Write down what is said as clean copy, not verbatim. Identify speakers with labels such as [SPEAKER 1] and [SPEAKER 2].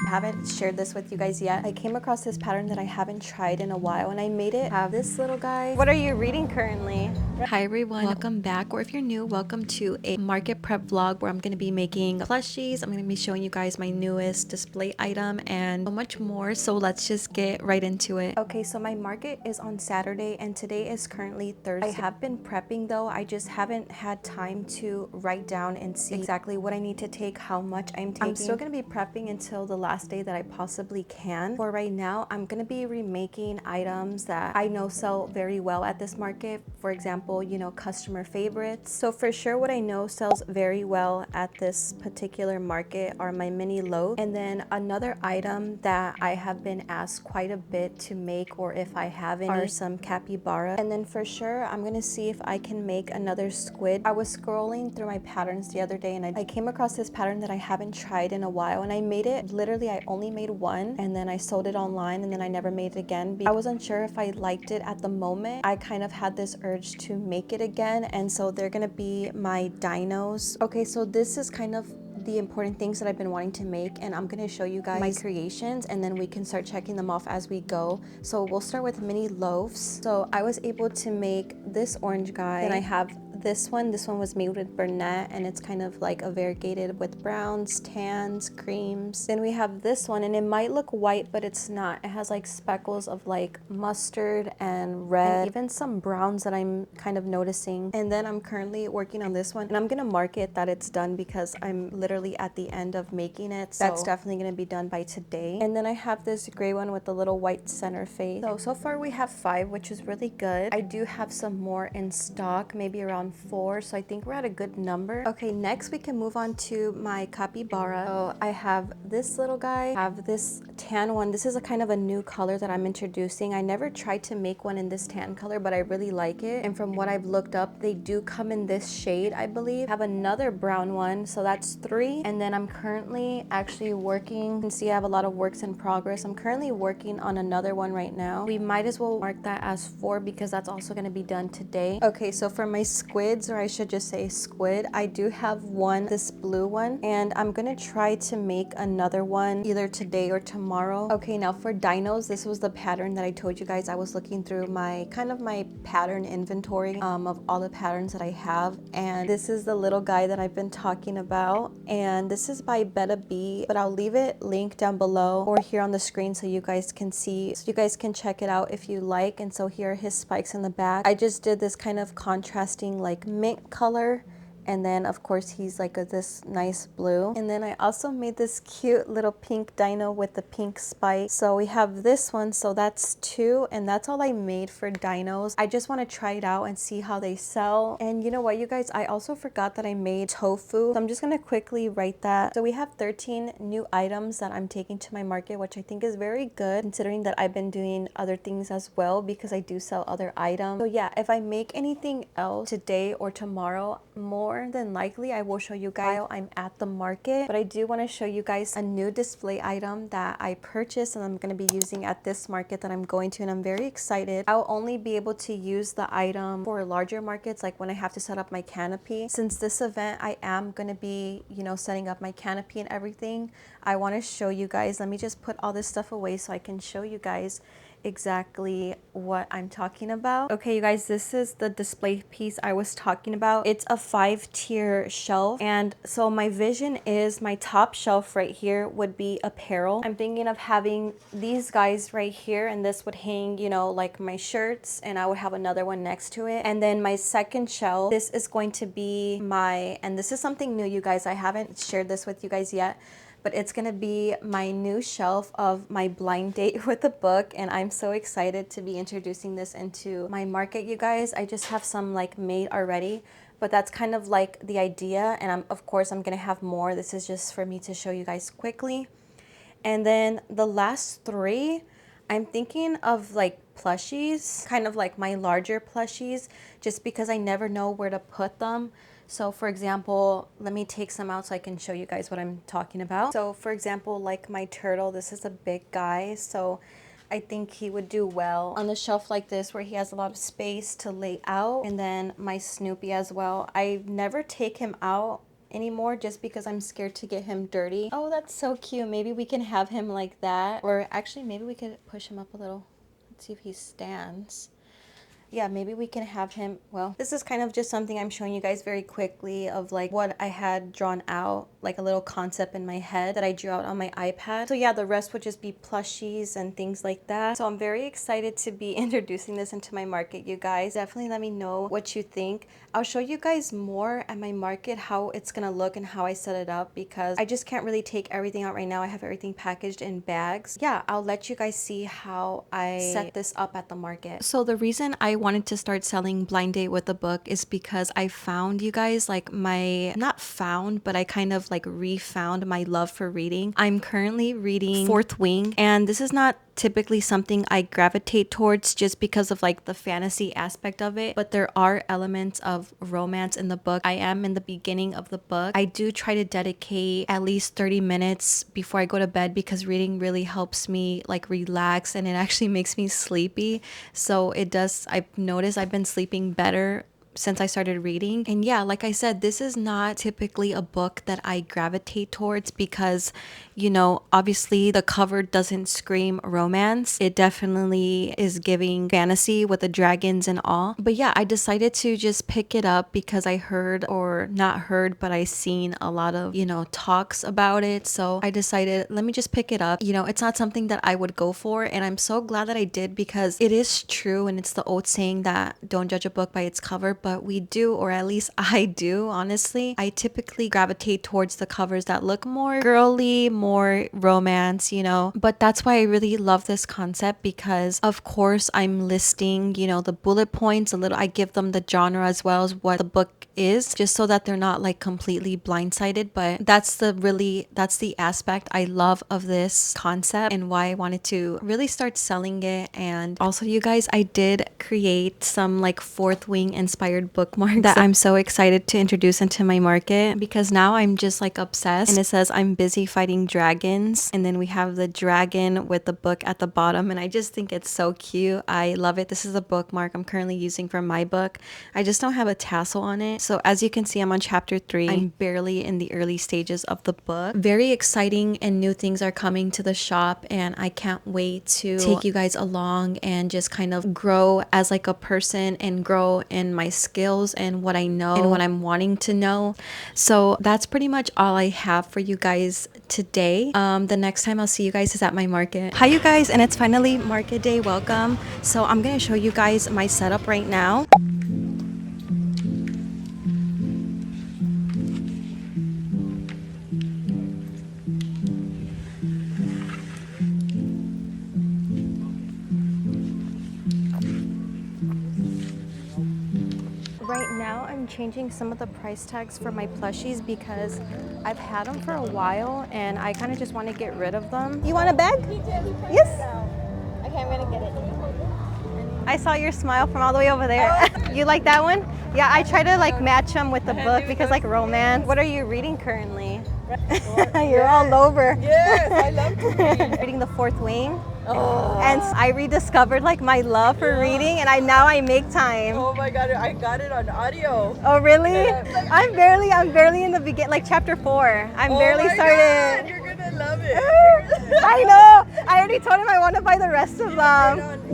[SPEAKER 1] I haven't shared this with you guys yet. I came across this pattern that I haven't tried in a while, and I made it have this little guy. What are you reading currently? Hi everyone, welcome back, or if you're new, welcome to a market prep vlog where I'm going to be making plushies. I'm going to be showing you guys my newest display item and so much more, so let's just get right into it. Okay, so my market is on Saturday and today is currently Thursday. I have been prepping though, I just haven't had time to write down and see exactly what I need to take, how much I'm taking. I'm still going to be prepping until the last day that I possibly can. For right now, I'm going to be remaking items that I know sell very well at this market. For example, you know, customer favorites. So for sure what I know sells very well at this particular market are my mini loaves. And then another item that I have been asked quite a bit to make, or if I have any, are some capybara. And then for sure I'm going to see if I can make another squid. I was scrolling through my patterns the other day and I came across this pattern that I haven't tried in a while, and I made it. Literally I only made one and then I sold it online and then I never made it again. I wasn't sure if I liked it at the moment. I kind of had this urge to make it again, and so they're gonna be my dinos. Okay, so this is kind of the important things that I've been wanting to make, and I'm going to show you guys my creations and then we can start checking them off as we go. So we'll start with mini loaves. So I was able to make this orange guy, and I have this one was made with Burnett, and it's kind of like a variegated with browns, tans, creams. Then we have this one, and it might look white but it's not. It has like speckles of like mustard and red, and even some browns that I'm kind of noticing. And then I'm currently working on this one, and I'm gonna mark it that it's done because I'm literally at the end of making it, so that's definitely gonna be done by today. And then I have this gray one with the little white center face. So far we have 5, which is really good. I do have some more in stock, maybe around 4, so I think we're at a good number. Okay, next we can move on to my capybara. So I have this little guy, I have this tan one. This is a kind of a new color that I'm introducing. I never tried to make one in this tan color, but I really like it, and from what I've looked up, they do come in this shade, I believe. I have another brown one, so that's 3. And then I'm currently actually working, you can see I have a lot of works in progress. I'm currently working on another one right now. We might as well mark that as 4 because that's also going to be done today. Okay, so for my squids, or I should just say squid, I do have one, this blue one, and I'm gonna try to make another one either today or tomorrow. Okay, now for dinos, this was the pattern that I told you guys. I was looking through my pattern inventory of all the patterns that I have, and this is the little guy that I've been talking about, and this is by Betta B, but I'll leave it linked down below or here on the screen so you guys can see, so you guys can check it out if you like. And so here are his spikes in the back. I just did this kind of contrasting like mint color, and then of course he's like this nice blue. And then I also made this cute little pink dino with the pink spike. So we have this one, so that's 2, and that's all I made for dinos. I just want to try it out and see how they sell. And you know what, you guys, I also forgot that I made tofu, so I'm just gonna quickly write that. So we have 13 new items that I'm taking to my market, which I think is very good considering that I've been doing other things as well, because I do sell other items. So yeah, if I make anything else today or tomorrow, more than likely I will show you guys while I'm at the market. But I do want to show you guys a new display item that I purchased and I'm going to be using at this market that I'm going to, and I'm very excited. I'll only be able to use the item for larger markets, like when I have to set up my canopy. Since this event I am going to be, you know, setting up my canopy and everything, I want to show you guys. Let me just put all this stuff away so I can show you guys exactly what I'm talking about. Okay, you guys, this is the display piece I was talking about. It's a 5-tier shelf, and so my vision is my top shelf right here would be apparel. I'm thinking of having these guys right here, and this would hang, you know, like my shirts, and I would have another one next to it. And then my second shelf, this is going to be my, and this is something new, you guys, I haven't shared this with you guys yet, but it's gonna be my new shelf of my blind date with a book, and I'm so excited to be introducing this into my market, you guys. I just have some like made already, but that's kind of like the idea, and of course I'm gonna have more. This is just for me to show you guys quickly. And then the last 3, I'm thinking of like plushies, kind of like my larger plushies, just because I never know where to put them. So for example, let me take some out so I can show you guys what I'm talking about. So for example, like my turtle, this is a big guy, so I think he would do well on the shelf like this where he has a lot of space to lay out. And then my Snoopy as well. I never take him out anymore just because I'm scared to get him dirty. Oh, that's so cute. Maybe we can have him like that. Or actually, maybe we could push him up a little. Let's see if he stands. Yeah, maybe we can have him. Well, this is kind of just something I'm showing you guys very quickly of like what I had drawn out, like a little concept in my head that I drew out on my iPad. So yeah, the rest would just be plushies and things like that. So I'm very excited to be introducing this into my market, you guys. Definitely let me know what you think. I'll show you guys more at my market how it's gonna look and how I set it up, because I just can't really take everything out right now. I have everything packaged in bags. Yeah, I'll let you guys see how I set this up at the market. So the reason I wanted to start selling Blind Date with a book is because I found, you guys, like not found, but I kind of like refound my love for reading. I'm currently reading Fourth Wing, and this is not typically something I gravitate towards just because of like the fantasy aspect of it, but there are elements of romance in the book. I am in the beginning of the book. I do try to dedicate at least 30 minutes before I go to bed, because reading really helps me like relax, and it actually makes me sleepy. So it does, I've noticed I've been sleeping better since I started reading. And yeah, like I said, this is not typically a book that I gravitate towards because, you know, obviously the cover doesn't scream romance. It definitely is giving fantasy with the dragons and all. But yeah, I decided to just pick it up because I heard, or not heard, but I seen a lot of, you know, talks about it. So I decided, let me just pick it up. You know, it's not something that I would go for, and I'm so glad that I did, because it is true, and it's the old saying that don't judge a book by its cover. But we do, or at least I do, honestly. I typically gravitate towards the covers that look more girly, more romance, you know. But that's why I really love this concept, because of course I'm listing, you know, the bullet points a little. I give them the genre as well as what the book is, just so that they're not like completely blindsided. But that's the aspect I love of this concept, and why I wanted to really start selling it. And also, you guys, I did create some like Fourth Wing inspired bookmarks that I'm so excited to introduce into my market, because now I'm just like obsessed. And it says, I'm busy fighting dragons, and then we have the dragon with the book at the bottom, and I just think it's so cute. I love it. This is a bookmark I'm currently using for my book. I just don't have a tassel on it. So as you can see, I'm on chapter 3. I'm barely in the early stages of the book. Very exciting, and new things are coming to the shop, and I can't wait to take you guys along and just kind of grow as like a person, and grow in my skills and what I know and what I'm wanting to know. So that's pretty much all I have for you guys today. The next time I'll see you guys is at my market. Hi you guys, and it's finally market day. Welcome. So I'm gonna show you guys my setup right now. Right now I'm changing some of the price tags for my plushies because I've had them for a while and I kind of just want to get rid of them. You want a bag? Yes. Okay, I'm gonna get it. I saw your smile from all the way over there. You like that one? Yeah, I try to like match them with the book because like romance. What are you reading currently? You're all over.
[SPEAKER 2] Yes, I love to read.
[SPEAKER 1] Reading the Fourth Wing.
[SPEAKER 2] Oh.
[SPEAKER 1] And I rediscovered like my love for reading, and now I make time.
[SPEAKER 2] Oh my god, I got it on audio.
[SPEAKER 1] Oh really? I'm barely in the beginning, like chapter 4. I'm barely started.
[SPEAKER 2] God, you're gonna love it.
[SPEAKER 1] I know. I already told him I want to buy the rest of them.